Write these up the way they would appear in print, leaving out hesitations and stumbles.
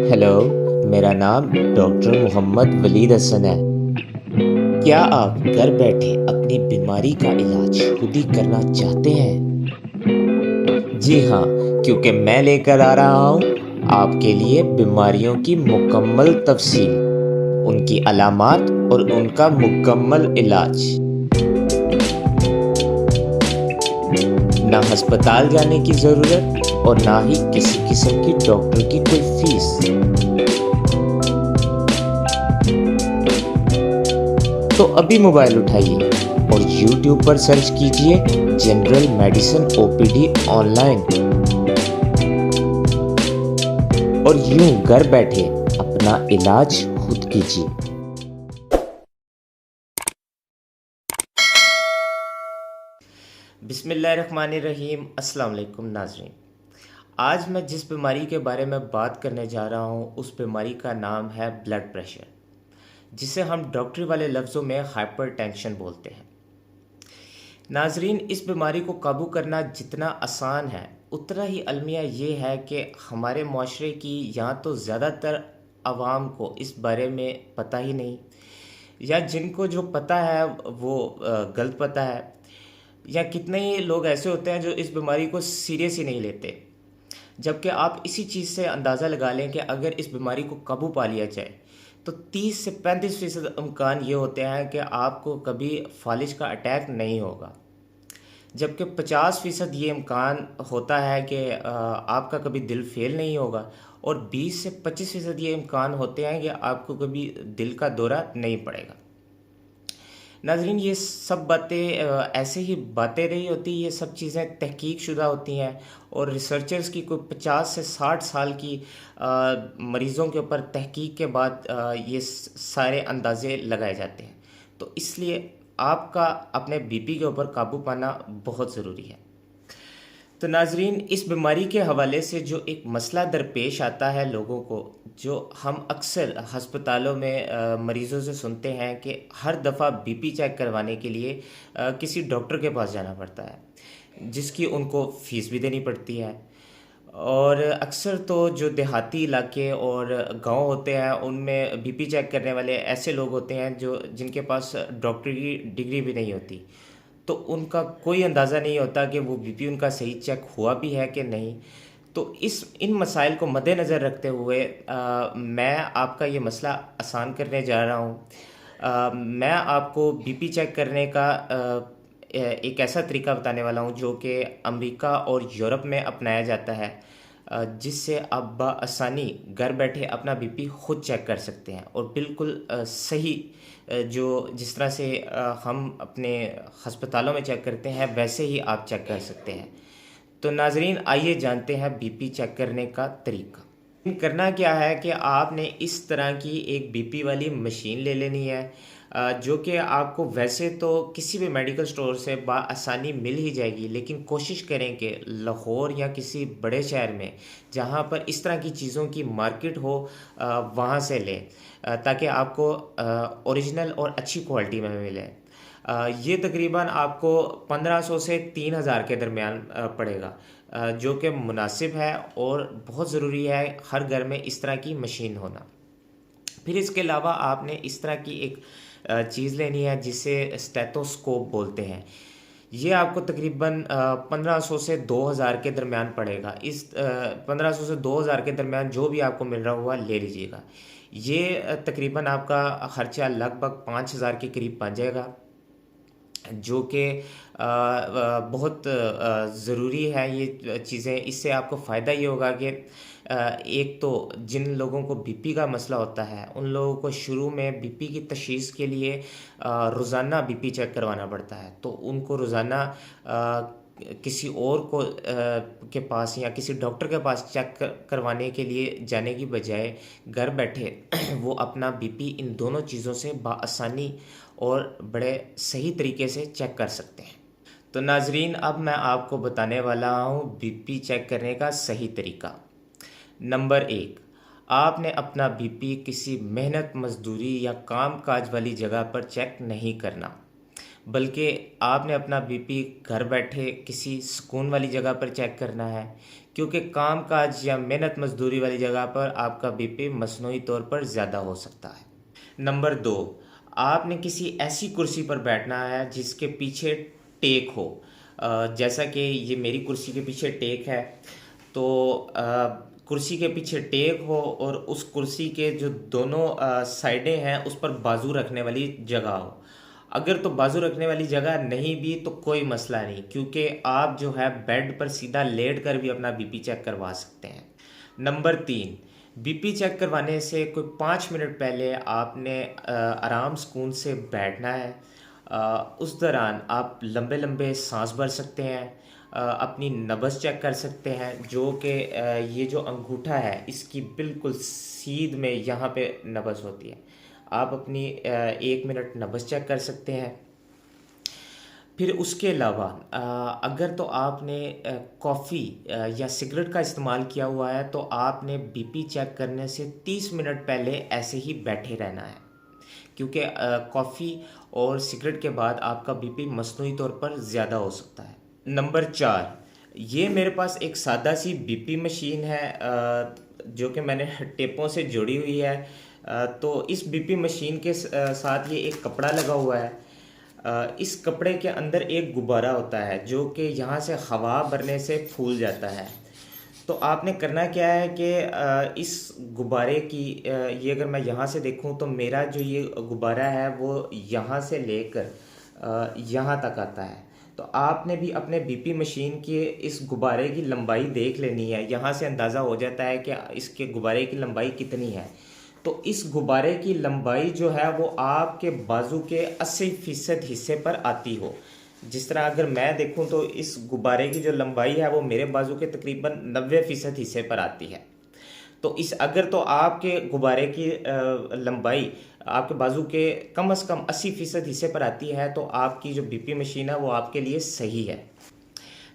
Hello, मेरा नाम doctor Mohammad Waleed Hasan है। क्या आप घर बैठे अपनी बीमारी का इलाज खुद ही करना चाहते हैं? जी हाँ, क्योंकि मैं लेकर आ रहा हूँ आपके लिए बीमारियों की मुकम्मल तफसील, उनकी अलामात और उनका मुकम्मल इलाज। ना अस्पताल जाने की ज़रूरत और ना ही किसी किस्म की डॉक्टर की कोई फीस। तो अभी मोबाइल उठाइए और YouTube पर सर्च कीजिए जनरल मेडिसिन ओपीडी ऑनलाइन और यूं घर बैठे अपना इलाज खुद कीजिए। बिस्मिल्लाहिर्रहमानिर्रहीम। अस्सलाम वालेकुम नाज़रीन। आज मैं जिस बीमारी के बारे में बात करने जा रहा हूँ उस बीमारी का नाम है ब्लड प्रेशर, जिसे हम डॉक्टरी वाले लफ्ज़ों में हाइपरटेंशन बोलते हैं। नाजरीन, इस बीमारी को काबू करना जितना आसान है उतना ही अलमिया ये है कि हमारे माशरे की यहाँ तो ज़्यादातर आवाम को इस बारे में पता ही नहीं, या जिनको जो पता है वो गलत पता है, या कितने ही लोग ऐसे होते हैं जो इस बीमारी को सीरियस ही नहीं लेते। जबकि आप इसी चीज़ से अंदाज़ा लगा लें कि अगर इस बीमारी को काबू पा लिया जाए तो 30 से 35% इम्कान ये होते हैं कि आपको कभी फालिज का अटैक नहीं होगा, जबकि 50% ये इम्कान होता है कि आपका कभी दिल फेल नहीं होगा, और 20 से 25% ये इम्कान होते हैं कि आपको कभी दिल का दौरा नहीं पड़ेगा। नाज़रीन, ये सब बातें ऐसे ही बातें रही होती, ये सब चीज़ें तहकीक शुदा होती हैं और रिसर्चर्स की कोई 50 से 60 साल की मरीज़ों के ऊपर तहकीक के बाद ये सारे अंदाज़े लगाए जाते हैं। तो इसलिए आपका अपने बीपी के ऊपर काबू पाना बहुत ज़रूरी है। तो नाजरीन, इस बीमारी के हवाले से जो एक मसला दरपेश आता है लोगों को, जो हम अक्सर हस्पतालों में मरीज़ों से सुनते हैं कि हर दफ़ा बीपी चेक करवाने के लिए किसी डॉक्टर के पास जाना पड़ता है, जिसकी उनको फ़ीस भी देनी पड़ती है। और अक्सर तो जो देहाती इलाके और गांव होते हैं उनमें बीपी चेक करने वाले ऐसे लोग होते हैं जो जिनके पास डॉक्टरी की डिग्री भी नहीं होती, तो उनका कोई अंदाज़ा नहीं होता कि वो बीपी उनका सही चेक हुआ भी है कि नहीं। तो इस इन मसाइल को मद्देनज़र रखते हुए मैं आपका ये मसला आसान करने जा रहा हूँ। मैं आपको बीपी चेक करने का एक ऐसा तरीका बताने वाला हूँ जो कि अमेरिका और यूरोप में अपनाया जाता है, जिससे आप बआसानी घर बैठे अपना बीपी खुद चेक कर सकते हैं और बिल्कुल सही, जो जिस तरह से हम अपने हस्पतालों में चेक करते हैं वैसे ही आप चेक कर सकते हैं। तो नाजरीन, आइए जानते हैं बीपी चेक करने का तरीका। करना क्या है कि आपने इस तरह की एक बीपी वाली मशीन ले लेनी है, जो कि आपको वैसे तो किसी भी मेडिकल स्टोर से बआसानी मिल ही जाएगी, लेकिन कोशिश करें कि लाहौर या किसी बड़े शहर में जहाँ पर इस तरह की चीज़ों की मार्केट हो वहाँ से लें, ताकि आपको ओरिजिनल और अच्छी क्वालिटी में मिले। ये तकरीबन आपको 1500 से 3000 के दरमियान पड़ेगा, जो कि मुनासिब है और बहुत ज़रूरी है हर घर में इस तरह की मशीन होना। फिर इसके अलावा आपने इस तरह की एक चीज़ लेनी है जिसे स्टेथोस्कोप बोलते हैं। ये आपको तकरीबन 1500 से 2000 के दरमियान पड़ेगा। इस 1500 से 2000 के दरमियान जो भी आपको मिल रहा हुआ ले लीजिएगा। ये तकरीबन आपका खर्चा लगभग 5000 के करीब पड़ जाएगा, जो कि बहुत ज़रूरी है ये चीज़ें। इससे आपको फ़ायदा ये होगा कि एक तो जिन लोगों को बीपी का मसला होता है उन लोगों को शुरू में बीपी की तशख़ीस के लिए रोज़ाना बीपी चेक करवाना पड़ता है, तो उनको रोज़ाना किसी और को के पास या किसी डॉक्टर के पास चेक करवाने के लिए जाने की बजाय घर बैठे वो अपना बीपी इन दोनों चीज़ों से बआसानी और बड़े सही तरीके से चेक कर सकते हैं। तो नाजरीन, अब मैं आपको बताने वाला हूँ बीपी चेक करने का सही तरीका। नंबर 1, आपने अपना बीपी किसी मेहनत मजदूरी या काम काज वाली जगह पर चेक नहीं करना, बल्कि आपने अपना बीपी घर बैठे किसी सुकून वाली जगह पर चेक करना है, क्योंकि काम काज या मेहनत मजदूरी वाली जगह पर आपका बीपी मसनूई तौर पर ज़्यादा हो सकता है। नंबर दो, आपने किसी ऐसी कुर्सी पर बैठना है जिसके पीछे टेक हो। जैसा कि ये मेरी कुर्सी के पीछे टेक है, तो कुर्सी के पीछे टेक हो और उस कुर्सी के जो दोनों साइडें हैं उस पर बाजू रखने वाली जगह हो। अगर तो बाजू रखने वाली जगह नहीं भी तो कोई मसला नहीं, क्योंकि आप जो है बेड पर सीधा लेट कर भी अपना बीपी चेक करवा सकते हैं। नंबर तीन, बीपी चेक करवाने से कोई 5 मिनट पहले आपने आराम सुकून से बैठना है। उस दौरान आप लंबे लंबे सांस भर सकते हैं, अपनी नब्ज़ चेक कर सकते हैं, जो कि ये जो अंगूठा है इसकी बिल्कुल सीध में यहाँ पे नब्ज़ होती है। आप अपनी 1 मिनट नब्ज़ चेक कर सकते हैं। फिर उसके अलावा अगर तो आपने कॉफ़ी या सिगरेट का इस्तेमाल किया हुआ है तो आपने बीपी चेक करने से 30 मिनट पहले ऐसे ही बैठे रहना है, क्योंकि कॉफ़ी और सिगरेट के बाद आपका बीपी मसनूई तौर पर ज़्यादा हो सकता है। नंबर चार, ये मेरे पास एक सादा सी बीपी मशीन है, जो कि मैंने टेपों से जुड़ी हुई है। तो इस बीपी मशीन के साथ ये एक कपड़ा लगा हुआ है। इस कपड़े के अंदर एक गुब्बारा होता है जो कि यहाँ से हवा भरने से फूल जाता है। तो आपने करना क्या है कि इस गुब्बारे की ये अगर मैं यहाँ से देखूँ तो मेरा जो ये गुब्बारा है वो यहाँ से लेकर यहाँ तक आता है। तो आपने भी अपने बीपी मशीन के इस गुब्बारे की लंबाई देख लेनी है। यहाँ से अंदाज़ा हो जाता है कि इसके गुब्बारे की लंबाई कितनी है। तो इस गुब्बारे की लंबाई जो है वो आपके बाजू के 80% हिस्से पर आती हो। जिस तरह अगर मैं देखूं तो इस गुब्बारे की जो लंबाई है वो मेरे बाजू के तकरीबन 90% हिस्से पर आती है। तो इस अगर तो आपके गुब्बारे की लंबाई आपके बाजू के कम से कम 80% हिस्से पर आती है तो आपकी जो बीपी मशीन है वो आपके लिए सही है।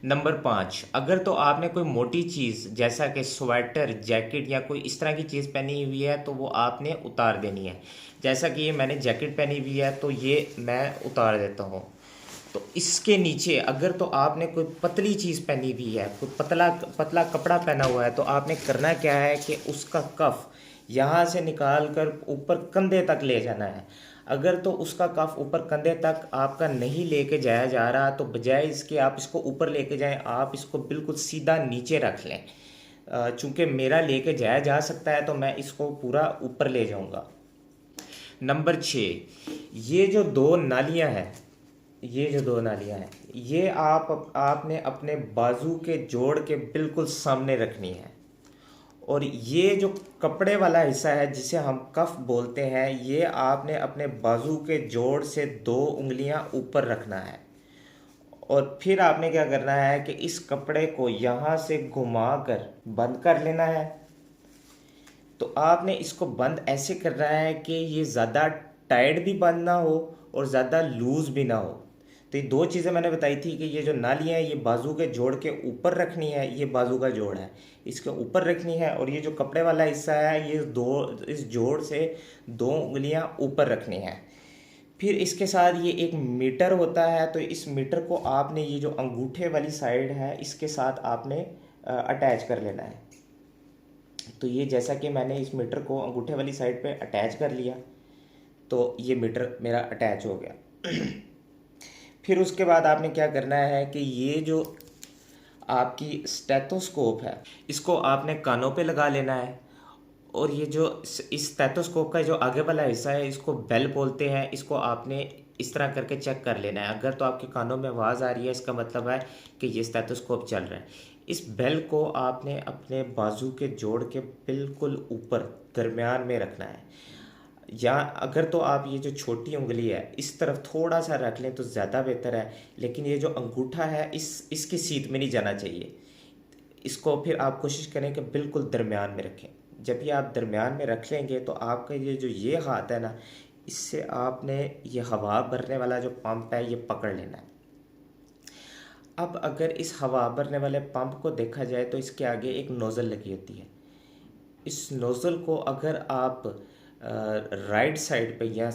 नंबर पाँच, अगर तो आपने कोई मोटी चीज़ जैसा कि स्वेटर, जैकेट या कोई इस तरह की चीज़ पहनी हुई है तो वो आपने उतार देनी है। जैसा कि ये मैंने जैकेट पहनी हुई है तो ये मैं उतार देता हूँ। तो इसके नीचे अगर तो आपने कोई पतली चीज़ पहनी हुई है, कोई पतला पतला कपड़ा पहना हुआ है, तो आपने करना क्या है कि उसका कफ यहाँ से निकाल कर ऊपर कंधे तक ले जाना है। अगर तो उसका कफ ऊपर कंधे तक आपका नहीं लेके जाया जा रहा तो बजाय इसके आप इसको ऊपर लेके जाएं, आप इसको बिल्कुल सीधा नीचे रख लें। चूँकि मेरा लेके जाया जा सकता है तो मैं इसको पूरा ऊपर ले जाऊंगा। नंबर छः, ये जो दो नालियां हैं, ये आपने अपने बाजू के जोड़ के बिल्कुल सामने रखनी है। और ये जो कपड़े वाला हिस्सा है जिसे हम कफ बोलते हैं, ये आपने अपने बाजू के जोड़ से 2 उंगलियां ऊपर रखना है। और फिर आपने क्या करना है कि इस कपड़े को यहाँ से घुमा कर बंद कर लेना है। तो आपने इसको बंद ऐसे करना है कि ये ज़्यादा टाइट भी बंद ना हो और ज़्यादा लूज़ भी ना हो। तो ये दो चीज़ें मैंने बताई थी कि ये जो नालियाँ हैं ये बाजू के जोड़ के ऊपर रखनी है, ये बाजू का जोड़ है इसके ऊपर रखनी है, और ये जो कपड़े वाला हिस्सा है ये इस जोड़ से 2 उंगलियां ऊपर रखनी है। फिर इसके साथ ये एक मीटर होता है, तो इस मीटर को आपने ये जो अंगूठे वाली साइड है इसके साथ आपने अटैच कर लेना है। तो ये जैसा कि मैंने इस मीटर को अंगूठे वाली साइड पे अटैच कर लिया तो ये मीटर मेरा अटैच हो गया। फिर उसके बाद आपने क्या करना है कि ये जो आपकी स्टेथोस्कोप है इसको आपने कानों पे लगा लेना है। और ये जो इस स्टेथोस्कोप का जो आगे वाला हिस्सा है इसको बेल बोलते हैं, इसको आपने इस तरह करके चेक कर लेना है। अगर तो आपके कानों में आवाज़ आ रही है इसका मतलब है कि ये स्टेथोस्कोप चल रहा है। इस बेल को आपने अपने बाजू के जोड़ के बिल्कुल ऊपर दरमियान में रखना है, या अगर तो आप ये जो छोटी उंगली है इस तरफ थोड़ा सा रख लें तो ज़्यादा बेहतर है, लेकिन ये जो अंगूठा है इसकी सीध में नहीं जाना चाहिए। इसको फिर आप कोशिश करें कि बिल्कुल दरमियान में रखें। जब ये आप दरमियान में रख लेंगे तो आपका ये जो ये हाथ है ना, इससे आपने ये हवा भरने वाला जो पंप है ये पकड़ लेना है। अब अगर इस हवा भरने वाले पंप को देखा जाए तो इसके आगे एक नोज़ल लगी होती है। इस नोज़ल को अगर आप राइट साइड पे या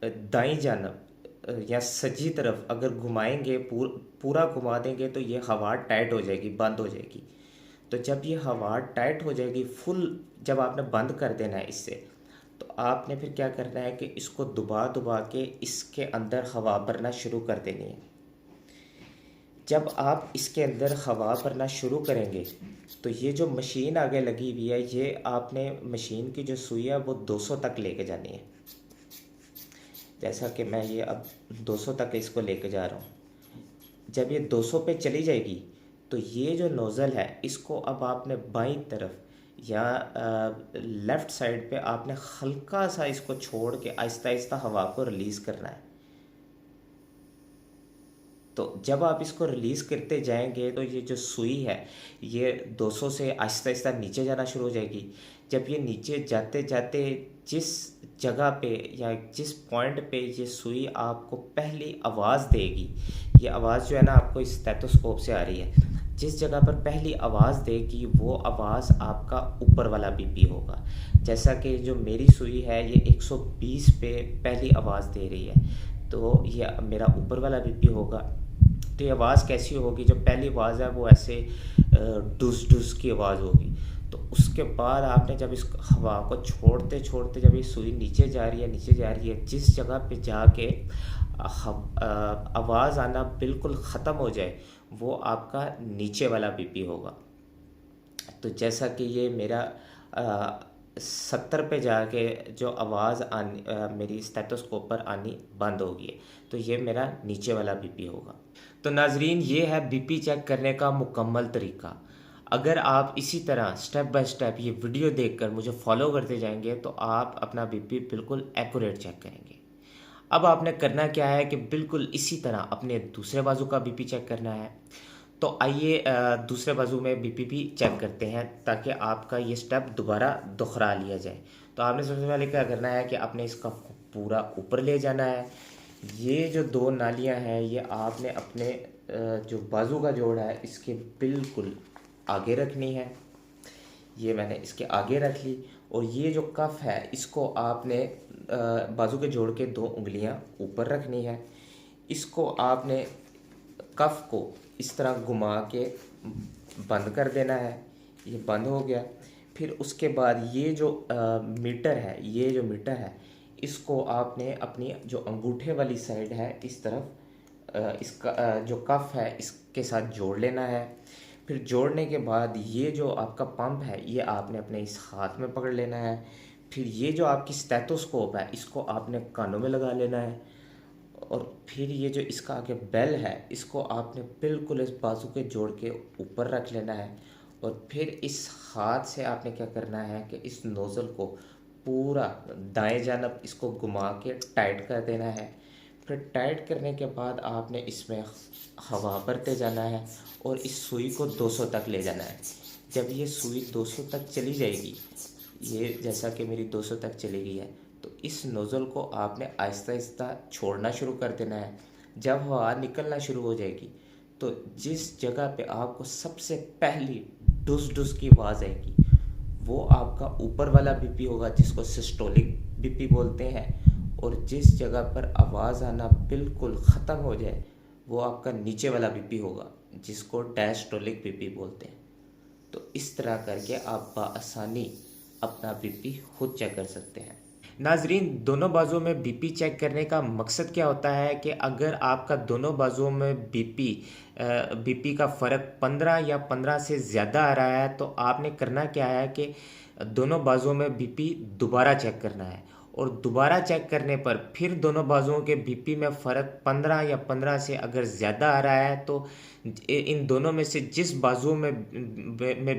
दाईं जानब या सज्जी तरफ अगर घुमाएंगे, पूरा घुमा देंगे तो ये हवा टाइट हो जाएगी, बंद हो जाएगी। तो जब ये हवा टाइट हो जाएगी फुल, जब आपने बंद कर देना है इससे, तो आपने फिर क्या करना है कि इसको दबा दबा के इसके अंदर हवा भरना शुरू कर देनी है। जब आप इसके अंदर हवा भरना शुरू करेंगे तो ये जो मशीन आगे लगी हुई है, ये आपने मशीन की जो सुई है वो 200 तक लेके जानी है। जैसा कि मैं ये अब 200 तक इसको लेके जा रहा हूँ। जब ये 200 पे चली जाएगी तो ये जो नोज़ल है इसको अब आपने बाईं तरफ या लेफ़्ट साइड पे आपने हल्का सा इसको छोड़ के आहिस्ता आहिस्ता हवा को रिलीज़ करना है। तो जब आप इसको रिलीज़ करते जाएंगे तो ये जो सुई है ये 200 से आहिस्ता आहिस्ता नीचे जाना शुरू हो जाएगी। जब ये नीचे जाते जाते जिस जगह पे या जिस पॉइंट पे ये सुई आपको पहली आवाज़ देगी, ये आवाज़ जो है ना आपको इस स्टेथोस्कोप से आ रही है, जिस जगह पर पहली आवाज़ देगी वो आवाज़ आपका ऊपर वाला बीपी होगा। जैसा कि जो मेरी सुई है ये 120 पे पहली आवाज़ दे रही है, तो ये मेरा ऊपर वाला बीपी होगा। तो ये आवाज़ कैसी होगी? जो पहली आवाज़ है वो ऐसे डुस डुस की आवाज़ होगी। तो उसके बाद आपने जब इस हवा को छोड़ते छोड़ते जब ये सुई नीचे जा रही है, नीचे जा रही है, जिस जगह पे जाके आवाज़ आना बिल्कुल ख़त्म हो जाए वो आपका नीचे वाला बीपी होगा। तो जैसा कि ये मेरा 70 पे जाके जो आवाज़ आनी मेरी स्टेथोस्कोप पर आनी बंद होगी है, तो ये मेरा नीचे वाला बीपी होगा। तो नाजरीन, ये है बीपी चेक करने का मुकम्मल तरीका। अगर आप इसी तरह स्टेप बाय स्टेप ये वीडियो देखकर मुझे फॉलो करते जाएंगे तो आप अपना बीपी बिल्कुल एक्यूरेट चेक करेंगे। अब आपने करना क्या है कि बिल्कुल इसी तरह अपने दूसरे बाजू का बीपी चेक करना है। तो आइए दूसरे बाजू में बीपी भी चेक करते हैं ताकि आपका ये स्टेप दोबारा दोहरा लिया जाए। तो आपने सबसे पहले क्या करना है कि आपने इसका पूरा ऊपर ले जाना है। ये जो दो नालियां हैं ये आपने अपने जो बाजू का जोड़ है इसके बिल्कुल आगे रखनी है। ये मैंने इसके आगे रख ली। और ये जो कफ है इसको आपने बाजू के जोड़ के 2 उंगलियां ऊपर रखनी है। इसको आपने कफ को इस तरह घुमा के बंद कर देना है। ये बंद हो गया। फिर उसके बाद ये जो मीटर है, ये जो मीटर है इसको आपने अपनी जो अंगूठे वाली साइड है इस तरफ इसका जो कफ है इसके साथ जोड़ लेना है। फिर जोड़ने के बाद ये जो आपका पंप है ये आपने अपने इस हाथ में पकड़ लेना है। फिर ये जो आपकी स्टेथोस्कोप है इसको आपने कानों में लगा लेना है। और फिर ये जो इसका आगे बेल है इसको आपने बिल्कुल इस बाजू के जोड़ के ऊपर रख लेना है। और फिर इस हाथ से आपने क्या करना है कि इस नोज़ल को पूरा दाएं जानब इसको घुमा के टाइट कर देना है। फिर टाइट करने के बाद आपने इसमें हवा भरते जाना है और इस सुई को 200 तक ले जाना है। जब ये सुई 200 तक चली जाएगी, ये जैसा कि मेरी 200 तक चली गई है, तो इस नोज़ल को आपने आहिस्ता आहिस्ता छोड़ना शुरू कर देना है। जब हवा निकलना शुरू हो जाएगी तो जिस जगह पे आपको सबसे पहली डुस डुस की आवाज़ आएगी वो आपका ऊपर वाला बीपी होगा जिसको सिस्टोलिक बीपी बोलते हैं। और जिस जगह पर आवाज़ आना बिल्कुल ख़त्म हो जाए वो आपका नीचे वाला बीपी होगा जिसको डायस्टोलिक बीपी बोलते हैं। तो इस तरह करके आप बआसानी अपना बीपी खुद चेक कर सकते हैं। नाजरीन, दोनों बाजुओं में बीपी चेक करने का मकसद क्या होता है कि अगर आपका दोनों बाजुओं में बीपी का फ़र्क 15 या 15 से ज़्यादा आ रहा है तो आपने करना क्या है कि दोनों बाजुओं में बीपी दोबारा चेक करना है। और दोबारा चेक करने पर फिर दोनों बाजुओं के बीपी में फ़र्क 15 या 15 से अगर ज़्यादा आ रहा है तो इन दोनों में से जिस बाजुओं में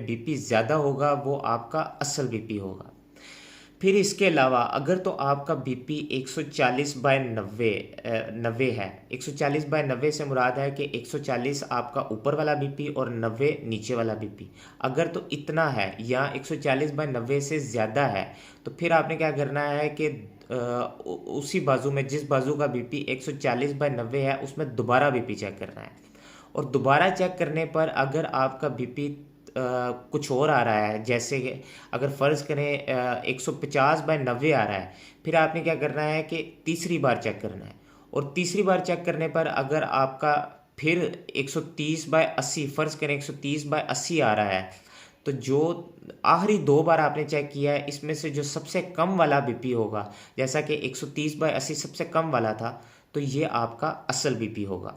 बीपी ज़्यादा होगा वो आपका असल बीपी होगा। फिर इसके अलावा अगर तो आपका बीपी 140/90 है, 140/90 से मुराद है कि 140 आपका ऊपर वाला बीपी और 90 नीचे वाला बीपी, अगर तो इतना है या 140/90 से ज़्यादा है तो फिर आपने क्या करना है कि उसी बाजू में जिस बाजू का बीपी 140/90 है उसमें दोबारा बीपी चेक करना है। और दोबारा चेक करने पर अगर आपका बीपी कुछ और आ रहा है, जैसे कि अगर फ़र्ज़ करें 150/90 आ रहा है, फिर आपने क्या करना है कि तीसरी बार चेक करना है। और तीसरी बार चेक करने पर अगर आपका फिर 130/80, फ़र्ज़ करें 130/80 आ रहा है, तो जो आखिरी 2 बार आपने चेक किया है इसमें से जो सबसे कम वाला बीपी होगा, जैसा कि 130/80 सबसे कम वाला था, तो ये आपका असल बीपी होगा।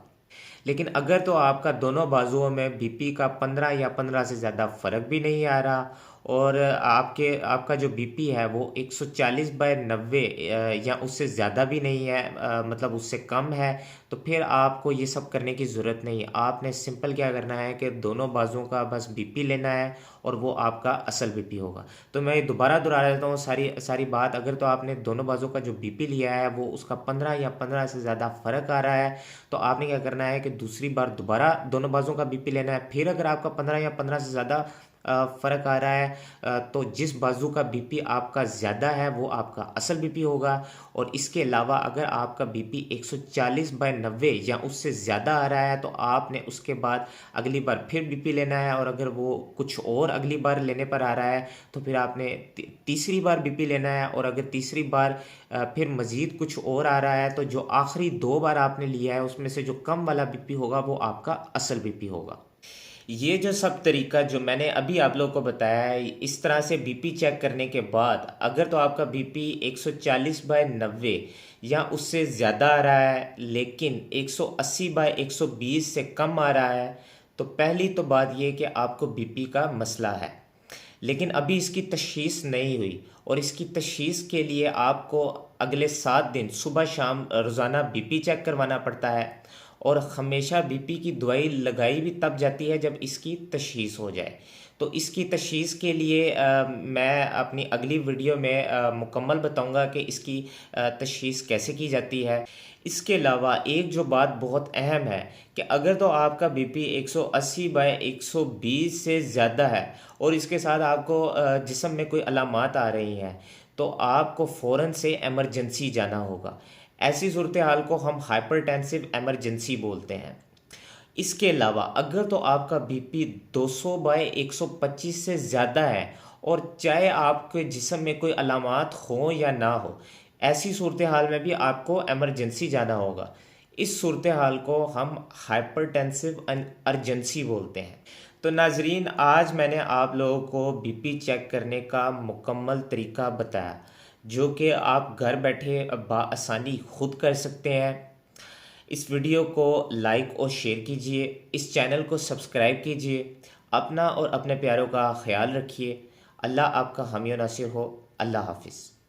लेकिन अगर तो आपका दोनों बाजुओं में बीपी का 15 या 15 से ज़्यादा फ़र्क भी नहीं आ रहा और आपका जो बीपी है वो 140/90 या उससे ज़्यादा भी नहीं है, मतलब उससे कम है, तो फिर आपको ये सब करने की ज़रूरत नहीं है। आपने सिंपल क्या करना है कि दोनों बाजुओं का बस बीपी लेना है और वो आपका असल बीपी होगा। तो मैं दोबारा दोहरा देता हूँ सारी सारी बात। अगर तो आपने दोनों बाजुओं का जो बीपी लिया है वो उसका 15 या 15 से ज़्यादा फ़र्क आ रहा है, तो आपने क्या करना है कि दूसरी बार दोबारा दोनों बाजुओं का बीपी लेना है। फिर अगर आपका 15 या 15 से ज़्यादा फ़र्क आ रहा है, तो जिस बाजू का बीपी आपका ज़्यादा है वो आपका असल बीपी होगा। और इसके अलावा अगर आपका बीपी 140/90 या उससे ज़्यादा आ रहा है, तो आपने उसके बाद अगली बार फिर बीपी लेना है, और अगर वो कुछ और अगली बार लेने पर आ रहा है तो फिर आपने तीसरी बार बीपी लेना है। और अगर तीसरी बार फिर मज़ीद कुछ और आ रहा है, तो जो आखिरी 2 बार आपने लिया है उसमें से जो कम वाला बीपी होगा वो आपका असल बीपी होगा। ये जो सब तरीका जो मैंने अभी आप लोगों को बताया है, इस तरह से बीपी चेक करने के बाद अगर तो आपका बीपी 140/90 या उससे ज़्यादा आ रहा है, लेकिन 180/120 से कम आ रहा है, तो पहली तो बात ये कि आपको बीपी का मसला है। लेकिन अभी इसकी तशख़ीस नहीं हुई, और इसकी तशख़ीस के लिए आपको अगले 7 दिन सुबह शाम रोज़ाना बीपी चेक करवाना पड़ता है। और हमेशा बीपी की दवाई लगाई भी तब जाती है जब इसकी तशख़ीस हो जाए। तो इसकी तशख़ीस के लिए मैं अपनी अगली वीडियो में मुकम्मल बताऊंगा कि इसकी तशख़ीस कैसे की जाती है। इसके अलावा एक जो बात बहुत अहम है कि अगर तो आपका बीपी 180/120 से ज़्यादा है और इसके साथ आपको जिस्म में कोई अलामात आ रही हैं, तो आपको फ़ौरन से एमरजेंसी जाना होगा। ऐसी सूरत हाल को हम हाइपरटेंसिव एमरजेंसी बोलते हैं। इसके अलावा अगर तो आपका बीपी 200/125 से ज़्यादा है, और चाहे आपके जिस्म में कोई अलामात हो या ना हो, ऐसी सूरत हाल में भी आपको एमरजेंसी जाना होगा। इस सूरत हाल को हम हाइपरटेंसिव अर्जेंसी बोलते हैं। तो नाजरीन, आज मैंने आप लोगों को बीपी चेक करने का मुकम्मल तरीका बताया, जो कि आप घर बैठे बआसानी खुद कर सकते हैं। इस वीडियो को लाइक और शेयर कीजिए, इस चैनल को सब्सक्राइब कीजिए। अपना और अपने प्यारों का ख्याल रखिए। अल्लाह आपका हामी और नासिर हो। अल्लाह हाफिज़।